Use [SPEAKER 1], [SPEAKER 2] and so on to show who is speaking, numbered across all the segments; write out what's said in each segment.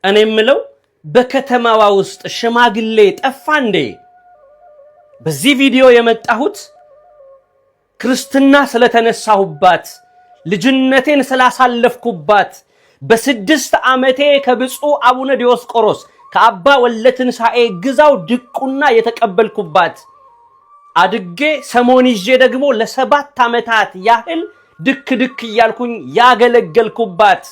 [SPEAKER 1] እኔ የምለው በከተማዋ ውስጥ ሽማግሌ ጠፋ እንዴ? በዚህ ቪዲዮ የመጣሁት ክርስትና ስለተነሳሁባት ልጅነቴን ስላሳለፍኩባት በ6 ዓመቴ ከብፁዕ አቡነ ዲዮስቆሮስ ከአባ ወለትንሳኤ ግዛው ድቁና የተቀበልኩባት አድጌ ሰሞን ይዤ ደግሞ ለ7 ዓመታት ያህል ድክ እያልኩኝ ያገለገልኩባት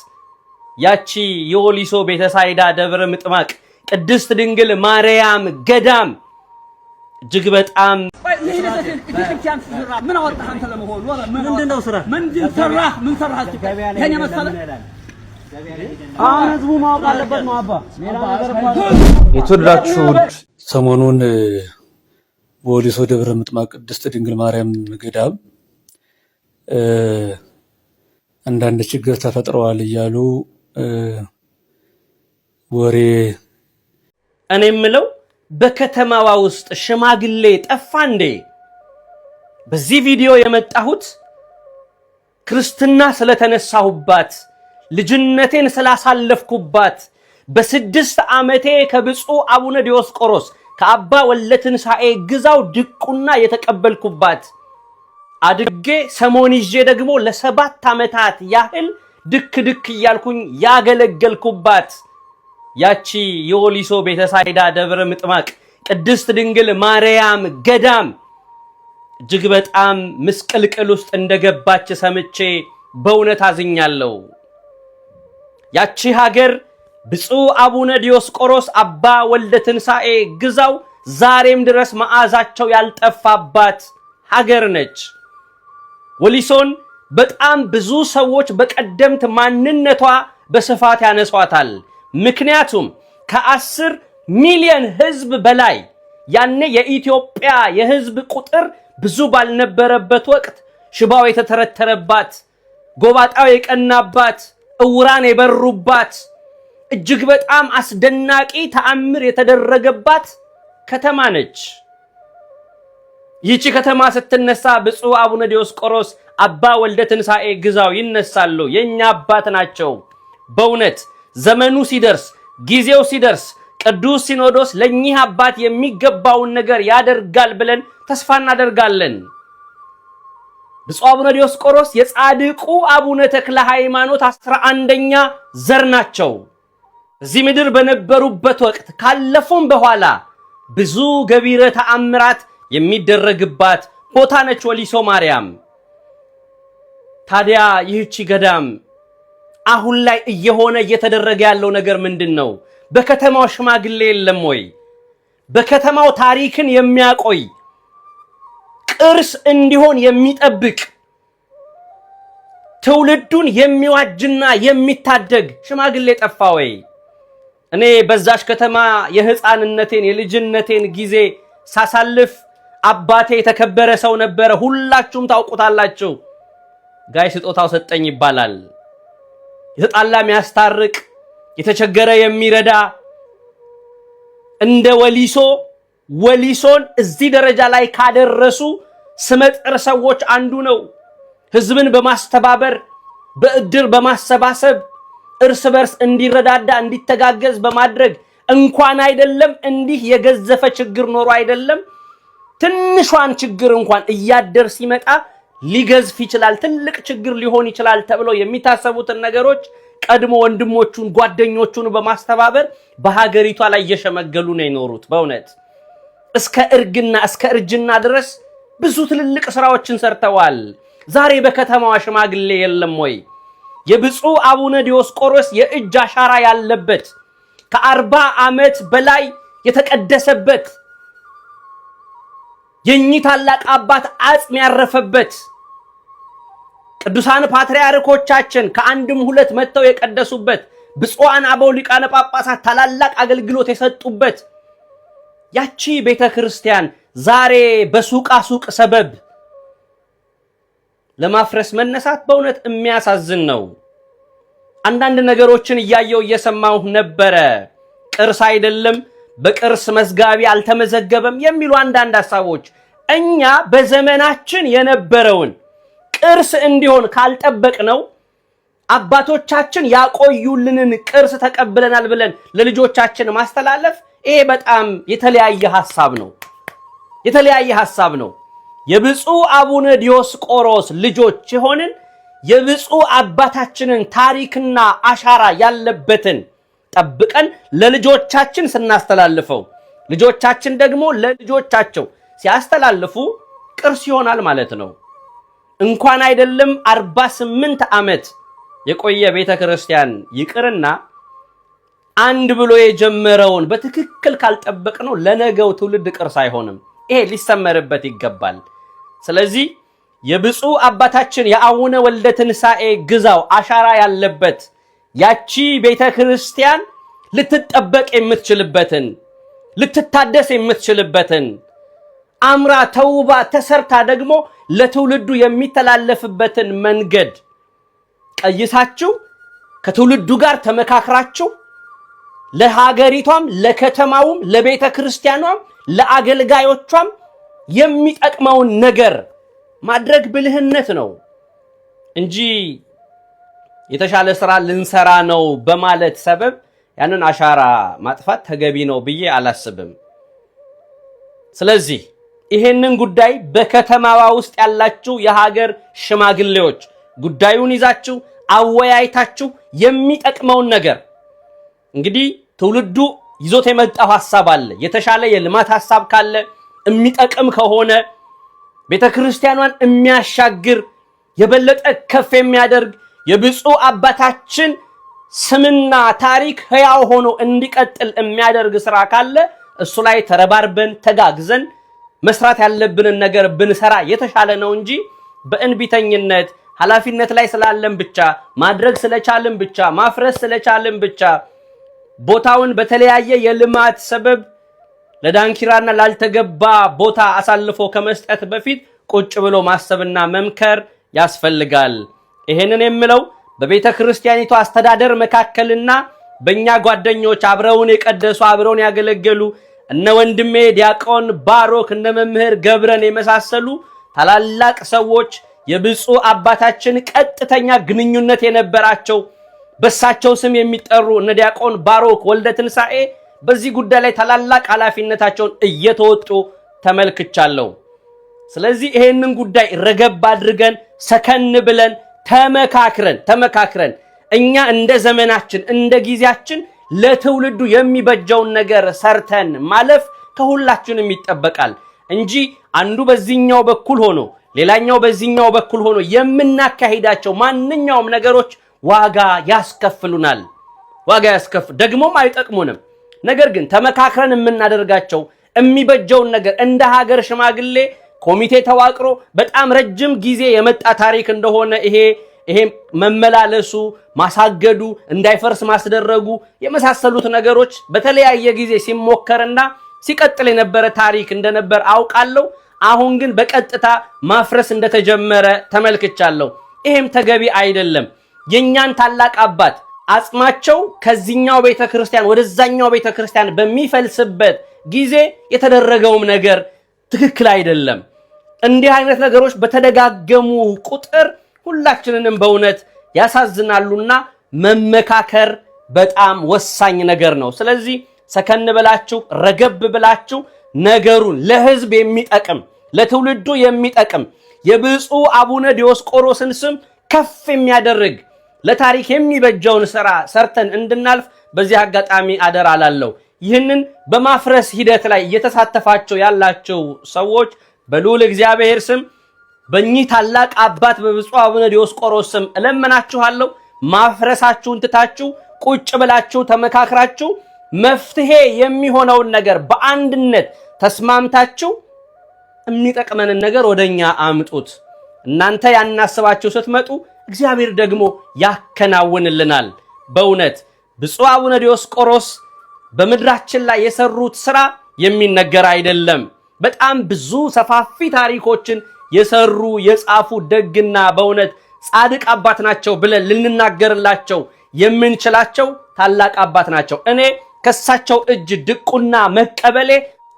[SPEAKER 1] ያቺ የወሊሶ ቤተሳይዳ ደብረ ምጥማቅ ቅድስት ድንግል ማርያም ገዳም እጅግ በጣም
[SPEAKER 2] ምን አወጣህ አንተ ለመሆኑ ምንድነው ስራ ምንድን ሰራህ ከኔ መሰለ ህዝቡ ማወቅ አለበት ነው አባ
[SPEAKER 3] የተወደዳችሁ ሰሞኑን በወሊሶ ደብረ ምጥማቅ ቅድስት ድንግል ማርያም ገዳም አንዳንድ ችግር ተፈጥረዋል እያሉ ወሬ
[SPEAKER 1] እኔ የምለው በከተማዋ ውስጥ ሽማግሌ ጠፋ እንዴ? በዚህ ቪዲዮ የመጣሁት ክርስትና ስለተነሳሁባት ልጅነቴን ስላሳለፍኩባት በ6 ዓመቴ ከብፁዕ አቡነ ዲዮስቆሮስ ከአባ ወለትንሳኤ ግዛው ድቁና የተቀበልኩባት አድጌ ሰሞን ይዤ ደግሞ ለ7 ዓመታት ያህል ድክ እያልኩኝ ያገለገልኩባት ያቺ የወሊሶ ቤተሳይዳ ደብረ ምጥማቅ ቅድስት ድንግል ማርያም ገዳም እጅግ በጣም ምስቅልቅል ውስጥ እንደገባች ሰምቼ በእውነት አዝኛለሁ። ያቺ ሀገር ብፁዕ አቡነ ዲዮስቆሮስ አባ ወለትንሳኤ ግዛው ዛሬም ድረስ መዓዛቸው ያልጠፋባት ሀገር ነች። ወሊሶን በጣም ብዙ ሰዎች በቀደምት ማንነቷ በስፋት ያነሷታል። ምክንያቱም ከ10 ሚሊዮን ህዝብ በላይ ያኔ የኢትዮጵያ የህዝብ ቁጥር ብዙ ባልነበረበት ወቅት ሽባው የተተረተረባት፣ ጎባጣው የቀናባት፣ እውራን የበሩባት እጅግ በጣም አስደናቂ ተአምር የተደረገባት ከተማ ነች። ይህች ከተማ ስትነሳ ብፁዕ አቡነ ዲዮስቆሮስ አባ ወለትንሳኤ ግዛው ይነሳሉ። የኛ አባት ናቸው። በእውነት ዘመኑ ሲደርስ ጊዜው ሲደርስ ቅዱስ ሲኖዶስ ለኚህ አባት የሚገባውን ነገር ያደርጋል ብለን ተስፋ እናደርጋለን። ብፁዕ አቡነ ዲዮስቆሮስ የጻድቁ አቡነ ተክለ ሃይማኖት 11ኛ ዘር ናቸው። እዚህ ምድር በነበሩበት ወቅት ካለፉም በኋላ ብዙ ገቢረ ተአምራት የሚደረግባት ቦታ ነች ወሊሶ ማርያም። ታዲያ ይህቺ ገዳም አሁን ላይ እየተደረገ ያለው ነገር ምንድነው? በከተማው ሽማግሌ የለም ወይ? በከተማው ታሪክን የሚያቆይ ቅርስ እንዲሆን የሚጠብቅ ትውልዱን የሚዋጅና የሚታደግ ሽማግሌ ጠፋ ወይ? እኔ በዛሽ ከተማ የህፃንነቴን የልጅነቴን ጊዜ ሳሳልፍ አባቴ የተከበረ ሰው ነበረ። ሁላችሁም ታውቁታላችሁ። ጋይ ስጦታው ሰጠኝ ይባላል። የተጣላ የሚያስታርቅ የተቸገረ የሚረዳ እንደ ወሊሶን እዚህ ደረጃ ላይ ካደረሱ ስመጥር ሰዎች አንዱ ነው። ህዝብን በማስተባበር በእድር በማሰባሰብ እርስ በርስ እንዲረዳዳ እንዲተጋገዝ በማድረግ እንኳን አይደለም እንዲህ የገዘፈ ችግር ኖሮ አይደለም ትንሿን ችግር እንኳን እያደር ሲመጣ ሊገዝፍ ይችላል፣ ትልቅ ችግር ሊሆን ይችላል ተብሎ የሚታሰቡትን ነገሮች ቀድሞ ወንድሞቹን ጓደኞቹን በማስተባበር በሀገሪቷ ላይ እየሸመገሉ ነው የኖሩት። በእውነት እስከ እርጅና ድረስ ብዙ ትልልቅ ስራዎችን ሰርተዋል። ዛሬ በከተማዋ ሽማግሌ የለም ወይ? የብፁዕ አቡነ ዲዮስቆሮስ የእጅ አሻራ ያለበት ከ40 ዓመት በላይ የተቀደሰበት የኚህ ታላቅ አባት አጽም ያረፈበት ቅዱሳን ፓትርያርኮቻችን ከአንድም ሁለት መተው የቀደሱበት ብፁዓን አበው ሊቃነ ጳጳሳት ታላላቅ አገልግሎት የሰጡበት ያቺ ቤተክርስቲያን ዛሬ በሱቃሱቅ ሰበብ ለማፍረስ መነሳት በእውነት የሚያሳዝን ነው። አንዳንድ ነገሮችን እየሰማሁ ነበረ። ቅርስ አይደለም በቅርስ መዝጋቢ አልተመዘገበም የሚሉ አንዳንድ ሐሳቦች እኛ በዘመናችን የነበረውን ቅርስ እንዲሆን ካልጠበቅነው አባቶቻችን ያቆዩልንን ቅርስ ተቀብለናል ብለን ለልጆቻችን ማስተላለፍ ይሄ በጣም የተለያየ ሐሳብ ነው። የብፁዕ አቡነ ዲዮስቆሮስ ልጆች ሆነን የብፁዕ አባታችንን ታሪክና አሻራ ያለበትን ጠብቀን ለልጆቻችን ስናስተላልፈው ልጆቻችን ደግሞ ለልጆቻቸው ሲያስተላልፉ ቅርስ ይሆናል ማለት ነው። እንኳን አይደለም 48 ዓመት የቆየ ቤተክርስቲያን ይቅርና አንድ ብሎ የጀመረውን በትክክል ካልጠበቅነው ለነገው ትውልድ ቅርስ አይሆንም። ይሄ ሊሰመርበት ይገባል። ስለዚህ የብፁዕ አባታችን የአቡነ ወልደ ትንሳኤ ግዛው አሻራ ያለበት ያቺ ቤተክርስቲያን ልትጠበቅ የምትችልበትን ልትታደስ የምትችልበትን አምራ ተውባ ተሰርታ ደግሞ ለትውልዱ የሚተላለፍበትን መንገድ ቀይሳችሁ ከትውልዱ ጋር ተመካክራችሁ ለሀገሪቷም ለከተማውም ለቤተክርስቲያኗም ለአገልጋዮቿም የሚጠቅመውን ነገር ማድረግ ብልህነት ነው እንጂ የተሻለ ስራ ልንሰራ ነው በማለት ሰበብ ያንን አሻራ ማጥፋት ተገቢ ነው ብዬ አላስብም። ስለዚህ ይሄንን ጉዳይ በከተማዋ ውስጥ ያላችሁ የሀገር ሽማግሌዎች ጉዳዩን ይዛችሁ አወያይታችሁ የሚጠቅመውን ነገር እንግዲህ ትውልዱ ይዞት የመጣው ሐሳብ አለ። የተሻለ የልማት ሐሳብ ካለ የሚጠቅም ከሆነ ቤተክርስቲያኗን የሚያሻግር የበለጠ ከፍ የሚያደርግ የብፁዕ አባታችን ስምና ታሪክ ሕያው ሆኖ እንዲቀጥል የሚያደርግ ስራ ካለ እሱ ላይ ተረባርበን ተጋግዘን መስራት ያለብንን ነገር ብንሰራ የተሻለ ነው እንጂ በእንቢተኝነት ኃላፊነት ላይ ስላለን ብቻ ማድረግ ስለቻልን ብቻ ማፍረስ ስለቻልን ብቻ ቦታውን በተለያየ የልማት ሰበብ ለዳንኪራና ላልተገባ ቦታ አሳልፎ ከመስጠት በፊት ቁጭ ብሎ ማሰብና መምከር ያስፈልጋል። ይሄንን የምለው በቤተ ክርስቲያኒቱ አስተዳደር መካከልና በእኛ ጓደኞች አብረውን የቀደሱ አብረውን ያገለገሉ እነ ወንድሜ ዲያቆን ባሮክ እነ መምህር ገብረን የመሳሰሉ ታላላቅ ሰዎች የብፁዕ አባታችን ቀጥተኛ ግንኙነት የነበራቸው በሳቸው ስም የሚጠሩ እነ ዲያቆን ባሮክ ወልደ ትንሳኤ በዚህ ጉዳይ ላይ ታላላቅ ኃላፊነታቸውን እየተወጡ ተመልክቻለሁ። ስለዚህ ይሄንን ጉዳይ ረገብ አድርገን ሰከን ብለን ተመካክረን እኛ እንደ ዘመናችን እንደ ጊዜያችን ለትውልዱ የሚበጀውን ነገር ሰርተን ማለፍ ከሁላችንም ይጠበቃል እንጂ አንዱ በዚህኛው በኩል ሆኖ ሌላኛው በዚህኛው በኩል ሆኖ የምናካሂዳቸው ማንኛውም ነገሮች ዋጋ ያስከፍሉናል። ደግሞም አይጠቅሙንም። ነገር ግን ተመካክረን የምናደርጋቸው የሚበጀውን ነገር እንደ ሀገር ሽማግሌ ኮሚቴ ተዋቅሮ በጣም ረጅም ጊዜ የመጣ ታሪክ እንደሆነ ይሄ መመላለሱ ማሳገዱ እንዳይፈርስ ማስደረጉ የመሳሰሉት ነገሮች በተለያየ ጊዜ ሲሞከርና ሲቀጥል የነበረ ታሪክ እንደነበር አውቃለሁ። አሁን ግን በቀጥታ ማፍረስ እንደተጀመረ ተመልክቻለሁ። ይሄም ተገቢ አይደለም። የኛን ታላቅ አባት አጽማቸው ከዚህኛው ቤተክርስቲያን ወደዛኛው ቤተክርስቲያን በሚፈልስበት ጊዜ የተደረገውም ነገር ትክክል አይደለም። እንዲህ አይነት ነገሮች በተደጋገሙ ቁጥር ሁላችንንም በእውነት ያሳዝናሉና መመካከር በጣም ወሳኝ ነገር ነው። ስለዚህ ሰከን ብላችሁ ረገብ ብላችሁ ነገሩን ለህዝብ የሚጠቅም ለትውልዱ የሚጠቅም የብፁዕ አቡነ ዲዮስቆሮስን ስም ከፍ የሚያደርግ ለታሪክ የሚበጀውን ስራ ሰርተን እንድናልፍ በዚህ አጋጣሚ አደራ አላለሁ። ይህንን በማፍረስ ሂደት ላይ እየተሳተፋችሁ ያላችሁ ሰዎች በልዑል እግዚአብሔር ስም በእኚህ ታላቅ አባት በብፁዕ አቡነ ዲዮስቆሮስ ስም እለምናችኋለሁ። ማፍረሳችሁን ትታችሁ ቁጭ ብላችሁ ተመካክራችሁ መፍትሄ የሚሆነውን ነገር በአንድነት ተስማምታችሁ የሚጠቅመንን ነገር ወደኛ አምጡት። እናንተ ያናስባችሁ ስትመጡ እግዚአብሔር ደግሞ ያከናውንልናል። በእውነት ብፁዕ አቡነ ዲዮስቆሮስ በምድራችን ላይ የሰሩት ስራ የሚነገር አይደለም። በጣም ብዙ ሰፋፊ ታሪኮችን የሰሩ የጻፉ ደግና በእውነት ጻድቅ አባት ናቸው ብለን ልንናገርላቸው የምንችላቸው ታላቅ አባት ናቸው። እኔ ከሳቸው እጅ ድቁና መቀበሌ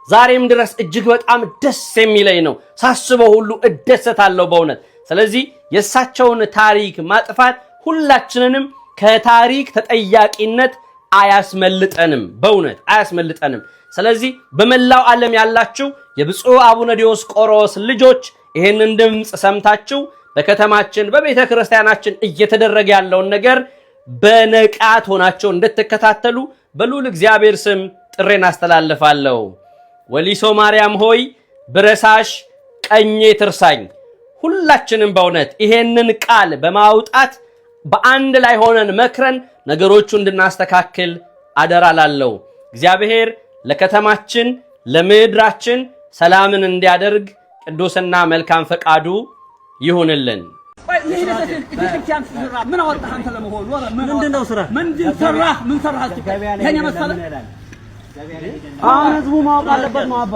[SPEAKER 1] ዛሬም ድረስ እጅግ በጣም ደስ የሚለኝ ነው። ሳስበው ሁሉ እደሰታለሁ በእውነት። ስለዚህ የሳቸውን ታሪክ ማጥፋት ሁላችንንም ከታሪክ ተጠያቂነት አያስመልጠንም በእውነት አያስመልጠንም ስለዚህ በመላው ዓለም ያላችሁ የብፁዕ አቡነ ዲዮስቆሮስ ልጆች ይሄንን ድምጽ ሰምታችሁ በከተማችን በቤተክርስቲያናችን እየተደረገ ያለውን ነገር በነቃት ሆናችሁ እንድትከታተሉ በሉል እግዚአብሔር ስም ጥሬን አስተላልፋለሁ ወሊሶ ማርያም ሆይ ብረሳሽ ቀኜ ትርሳኝ ሁላችንም በእውነት ይሄንን ቃል በማውጣት በአንድ ላይ ሆነን መክረን ነገሮቹ እንድናስተካክል አደራላለው እግዚአብሔር ለከተማችን ለምድራችን ሰላምን እንዲያደርግ ቅዱስና መልካም ፈቃዱ ይሁንልን
[SPEAKER 2] ምን አወጣህ አንተ ለመሆኑ ምንድነው ስራ ምንድን ሰራህ ምን ሰራህ ከኛ መሰለ ህዝቡ ማወቅ አለበት ነው አባ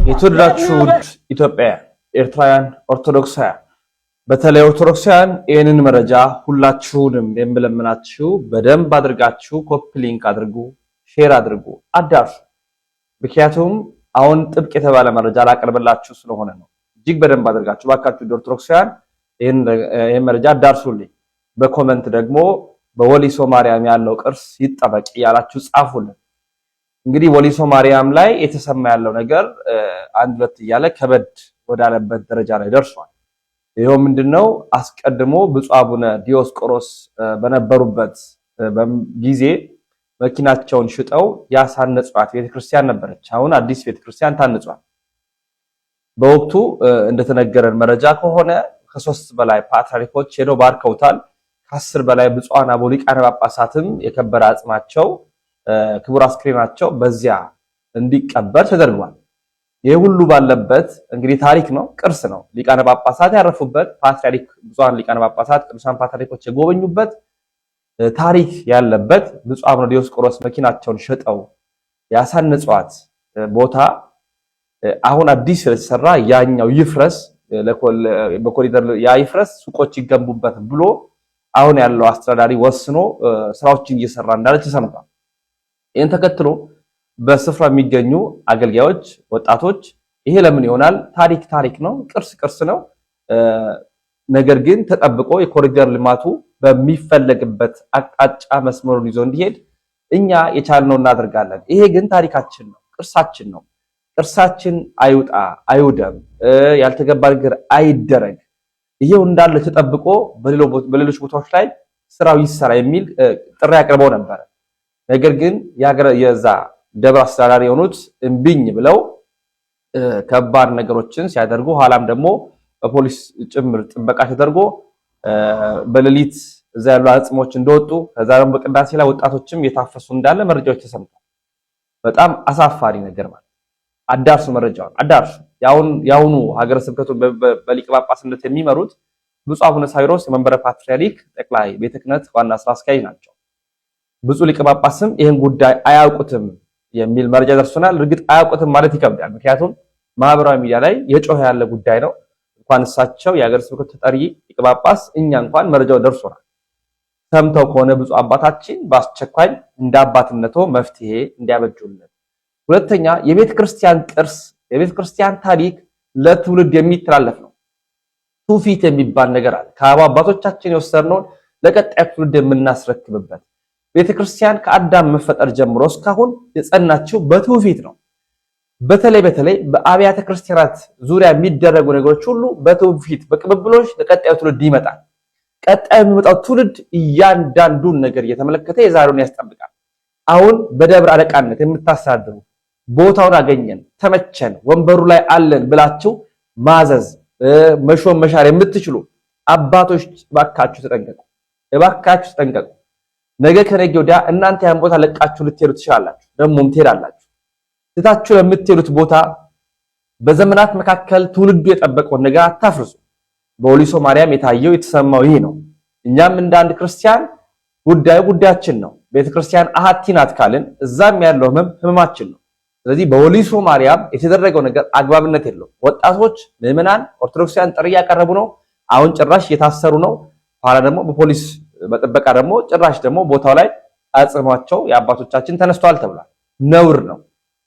[SPEAKER 4] የተወደዳችሁ ኢትዮጵያ ኤርትራውያን ኦርቶዶክሳውያን በተለይ ኦርቶዶክሳውያን ይህንን መረጃ ሁላችሁንም የምለምናችሁ በደንብ አድርጋችሁ ኮፒ ሊንክ አድርጉ ሼር አድርጉ አዳርሱ ምክንያቱም አሁን ጥብቅ የተባለ መረጃ ላቀርብላችሁ ስለሆነ ነው እጅግ በደንብ አድርጋችሁ ባካችሁ ኦርቶዶክሳውያን ይሄን መረጃ አዳርሱልኝ በኮሜንት ደግሞ በወሊሶ ማርያም ያለው ቅርስ ይጠበቅ ያላችሁ ጻፉልን እንግዲህ ወሊሶ ማርያም ላይ የተሰማ ያለው ነገር አንድ ሁለት እያለ ከበድ ወዳለበት ደረጃ ላይ ደርሷል ይሄው ምንድነው አስቀድሞ ብፁዕ አቡነ ዲዮስቆሮስ በነበሩበት ጊዜ መኪናቸውን ሽጠው ያሳነጹት ቤተክርስቲያን ነበረች አሁን አዲስ ቤተክርስቲያን ታንጿል በወቅቱ እንደተነገረን መረጃ ከሆነ ከ3 በላይ ፓትርያርኮች ሄደው ባርከውታል ከ10 በላይ ብፁዓን አበው ሊቃነ ጳጳሳትም የከበረ አጽማቸው ክቡር አስክሬናቸው በዚያ እንዲቀበር ተደርጓል ይሄ ሁሉ ባለበት እንግዲህ ታሪክ ነው ቅርስ ነው ሊቃነ ጳጳሳት ያረፉበት ፓትርያርክ ብፁዓን ሊቃነ ጳጳሳት ቅዱሳን ፓትርያርኮች የጎበኙበት ታሪክ ያለበት ብፁዕ አቡነ ዲዮስቆሮስ መኪናቸውን ሸጠው ያሳነጹት ቦታ አሁን አዲስ የተሰራ ያኛው ይፍረስ በኮሪደር ያይፍረስ ሱቆች ይገንቡበት ብሎ አሁን ያለው አስተዳዳሪ ወስኖ ስራዎችን እየሰራ እንዳለ ተሰምቷል ይሄን ተከትሎ በስፍራ የሚገኙ አገልጋዮች ወጣቶች ይሄ ለምን ይሆናል ታሪክ ነው ቅርስ ነው ነገር ግን ተጠብቆ የኮሪደር ልማቱ በሚፈለግበት አቅጣጫ መስመሩን ይዞ እንዲሄድ እኛ የቻልነው እናደርጋለን ይሄ ግን ታሪካችን ነው ቅርሳችን አይውጣ አይውደም ያልተገባ ነገር አይደረግ ይሄው እንዳለ ተጠብቆ በሌሎች ቦታዎች ላይ ስራው ይሰራ የሚል ጥሪ አቅርበው ነበር ነገር ግን የዛ ደብረ አስተዳዳሪ የሆኑት እንብኝ ብለው ከባድ ነገሮችን ሲያደርጉ ኋላም ደግሞ በፖሊስ ጭምር ጥበቃ ተደርጎ በሌሊት እዛ ያሉ አጽሞች እንደወጡ ከዛም በቅዳሴ ላይ ወጣቶችም የታፈሱ እንዳለ መረጃዎች ተሰምተዋል በጣም አሳፋሪ ነገር ማለት አዳርሱ መረጃውን አዳርሱ ያውኑ ሀገረ ስብከቱ በሊቀ ጳጳስነት የሚመሩት ብፁዕ አቡነ ሳዊሮስ የመንበረ ፓትርያርክ ጠቅላይ ቤተ ክህነት ዋና ስራ አስኪያጅ ናቸው ብፁዕ ሊቀ ጳጳስም ይሄን ጉዳይ አያውቁትም የሚል መረጃ ደርሶናል እርግጥ አያውቁትም ማለት ይከብዳል ምክንያቱም ማህበራዊ ሚዲያ ላይ የጮኸ ያለ ጉዳይ ነው እንኳን እሳቸው የሀገረ ስብከቱ ተጠሪ ሊቀ ጳጳስ እኛ እንኳን መረጃው ደርሶናል ሰምተው ከሆነ ብፁዕ አባታችን በአስቸኳይ እንደ አባትነቶ መፍትሄ እንዲያበጁልን ሁለተኛ የቤተ ክርስቲያን ቅርስ የቤተ ክርስቲያን ታሪክ ለትውልድ የሚተላለፍ ነው ትውፊት የሚባል ነገር አለ ከአባቶቻችን የወሰድነው ለቀጣይ ትውልድ የምናስረክብበት ቤተ ክርስቲያን ከአዳም መፈጠር ጀምሮ እስካሁን የጸናችው በትውፊት ነው በተለይ በአብያተ ክርስቲያናት ዙሪያ የሚደረጉ ነገሮች ሁሉ በትውፊት በቅብብሎች ለቀጣዩ ትውልድ ይመጣል ቀጣዩ የሚመጣው ትውልድ እያንዳንዱን ነገር እየተመለከተ የዛሬውን ያስጠብቃል አሁን በደብረ አለቃነት የምታስተዳድሩ ቦታውን አገኘን ተመቸን ወንበሩ ላይ አለን ብላችሁ ማዘዝ መሾም መሻር የምትችሉ አባቶች እባካችሁ ተጠንቀቁ ነገ ከነገ ወዲያ እናንተ ያን ቦታ ለቃችሁ ልትሄዱ ትችላላችሁ ደሞም ትሄዳላችሁ ትታችሁ የምትሄዱት ቦታ በዘመናት መካከል ትውልዱ የጠበቀው ነገር አታፍርሱ በወሊሶ ማርያም የታየው የተሰማው ይሄ ነው እኛም እንደ አንድ ክርስቲያን ጉዳያችን ነው ቤተክርስቲያን አሃቲ ናት ካልን እዛም ያለው ህመማችን ነው ስለዚህ በወሊሶ ማርያም የተደረገው ነገር አግባብነት የለው ወጣቶች ምዕመናን ኦርቶዶክሳውያን ጥሪ ያቀርቡ ነው አሁን ጭራሽ የታሰሩ ነው ኋላ ደግሞ በፖሊስ በጥበቃ ደግሞ ጭራሽ ደግሞ ቦታው ላይ አጽሟቸው የአባቶቻችን ተነስተዋል ተብሏል ነውር ነው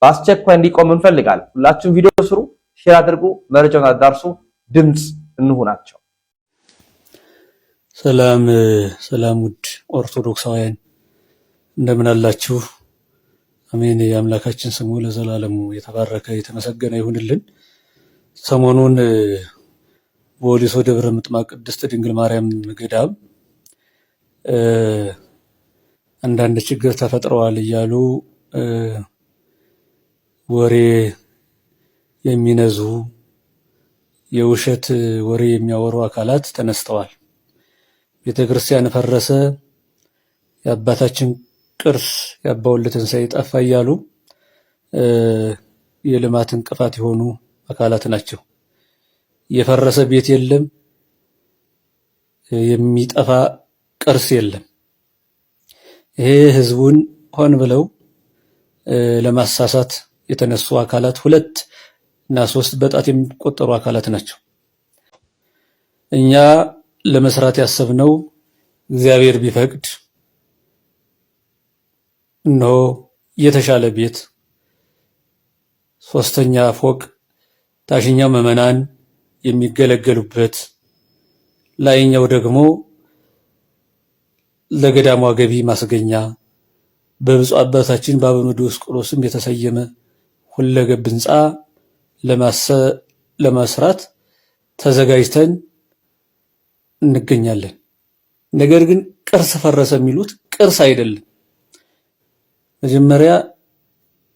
[SPEAKER 4] በአስቸኳይ እንዲቆም እንፈልጋለን ሁላችሁም ቪዲዮ ስሩ ሼር አድርጉ መረጃውን አዳርሱ ድምጽ እንሁናቸው
[SPEAKER 3] ሰላም ውድ ኦርቶዶክሳውያን እንደምን አላችሁ? አሜን። የአምላካችን ስሙ ለዘላለሙ የተባረከ የተመሰገነ ይሁንልን። ሰሞኑን በወሊሶ ደብረ ምጥማቅ ቅድስት ድንግል ማርያም ገዳም አንዳንድ ችግር ተፈጥረዋል እያሉ ወሬ የሚነዙ የውሸት ወሬ የሚያወሩ አካላት ተነስተዋል። ቤተክርስቲያን ፈረሰ፣ የአባታችን ቅርስ የአባ ወልደ ትንሣኤ ጠፋ እያሉ የልማት እንቅፋት የሆኑ አካላት ናቸው። የፈረሰ ቤት የለም፣ የሚጠፋ ቅርስ የለም። ይሄ ህዝቡን ሆን ብለው ለማሳሳት የተነሱ አካላት 2 እና 3 በጣት የሚቆጠሩ አካላት ናቸው። እኛ ለመስራት ያሰብነው እግዚአብሔር ቢፈቅድ እነሆ የተሻለ ቤት 3ኛ ፎቅ ታችኛው ምዕመናን የሚገለገሉበት ላይኛው ደግሞ ለገዳሟ ገቢ ማስገኛ በብፁዕ አባታችን በአቡነ ዲዮስቆሮስም የተሰየመ ሁለገብ ህንፃ ለመስራት ተዘጋጅተን እንገኛለን። ነገር ግን ቅርስ ፈረሰ የሚሉት ቅርስ አይደለም። መጀመሪያ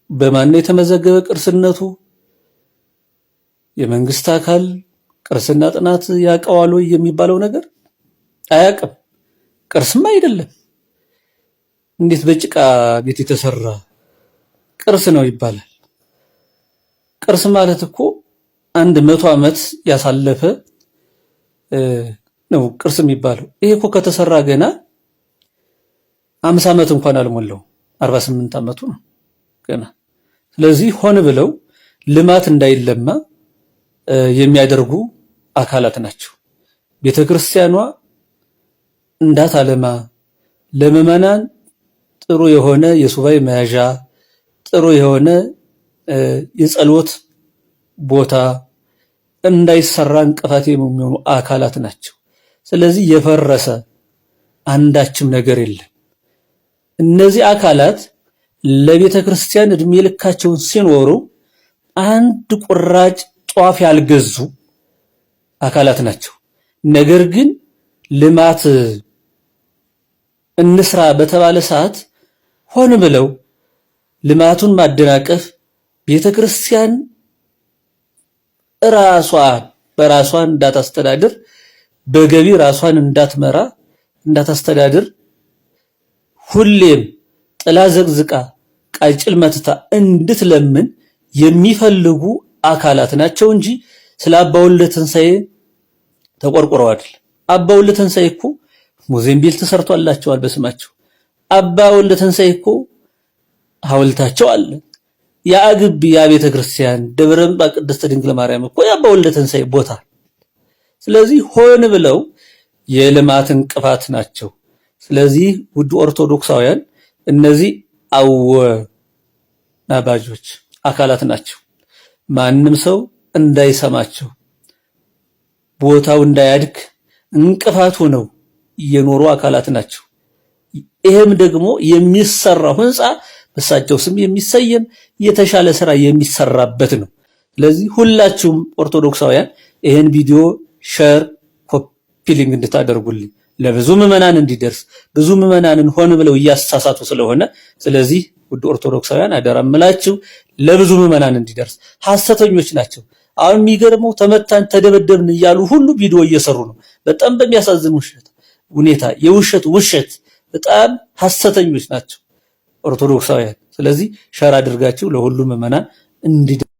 [SPEAKER 3] በማን የተመዘገበ ቅርስነቱ የመንግስት አካል ቅርስና ጥናት ያውቀዋል ወይ የሚባለው ነገር አያውቅም። ቅርስም አይደለም። እንዴት በጭቃ ቤት የተሰራ ቅርስ ነው ይባላል? ቅርስ ማለት እኮ 100 ዓመት ያሳለፈ ነው ቅርስ የሚባለው። ይሄ እኮ ከተሰራ ገና 50 ዓመት እንኳን አልሞላው 48 ዓመቱ ነው ገና። ስለዚህ ሆነ ብለው ልማት እንዳይለማ የሚያደርጉ አካላት ናቸው። ቤተክርስቲያኗ እንዳታለማ ለምዕመናን ጥሩ የሆነ የሱባኤ መያዣ ጥሩ የሆነ የጸሎት ቦታ እንዳይሰራ እንቅፋት የሚሆኑ አካላት ናቸው። ስለዚህ የፈረሰ አንዳችም ነገር የለም። እነዚህ አካላት ለቤተ ክርስቲያን እድሜ ልካቸውን ሲኖሩ አንድ ቁራጭ ጧፍ ያልገዙ አካላት ናቸው። ነገር ግን ልማት እንስራ በተባለ ሰዓት ሆን ብለው ልማቱን ማደናቀፍ ቤተ ክርስቲያን በራሷን እንዳታስተዳድር በገቢ ራሷን እንዳትመራ እንዳታስተዳድር ሁሌም ጥላ ዘቅዝቃ ቃጭል መትታ እንድትለምን የሚፈልጉ አካላት ናቸው እንጂ ስለ አባ ወልደ ትንሣኤ ተቆርቆረው አይደል። አባ ወልደ ትንሣኤ እኮ ሙዚየም ቤት ተሰርቷላቸዋል በስማቸው። አባ ወልደ ትንሣኤ እኮ ሐውልታቸው አለ። የአግቢ የቤተ ክርስቲያን ደብረ ምጥማቅ ቅድስት ድንግል ማርያም እኮ የአባ ወልደ ትንሣኤ ቦታ። ስለዚህ ሆን ብለው የልማት እንቅፋት ናቸው። ስለዚህ ውድ ኦርቶዶክሳውያን እነዚህ አወናባጆች አካላት ናቸው። ማንም ሰው እንዳይሰማቸው ቦታው እንዳያድግ እንቅፋት ሆነው የኖሩ አካላት ናቸው። ይሄም ደግሞ የሚሰራው ህንፃ በሳቸው ስም የሚሰየም የተሻለ ስራ የሚሰራበት ነው። ስለዚህ ሁላችሁም ኦርቶዶክሳውያን ይሄን ቪዲዮ ሼር ኮፒ ሊንክ እንድታደርጉልኝ ለብዙ ምዕመናን እንዲደርስ ብዙ ምዕመናንን ሆን ብለው እያሳሳቱ ስለሆነ ስለዚህ ውድ ኦርቶዶክሳውያን አደራምላችሁ ለብዙ ምዕመናን እንዲደርስ። ሐሰተኞች ናቸው። አሁን የሚገርመው ተመታን ተደበደብን እያሉ ሁሉ ቪዲዮ እየሰሩ ነው። በጣም በሚያሳዝን ሁኔታ ውሸት በጣም ሐሰተኞች ናቸው ኦርቶዶክሳውያን። ስለዚህ ሸር አድርጋችሁ ለሁሉም ምዕመናን እንዲደርስ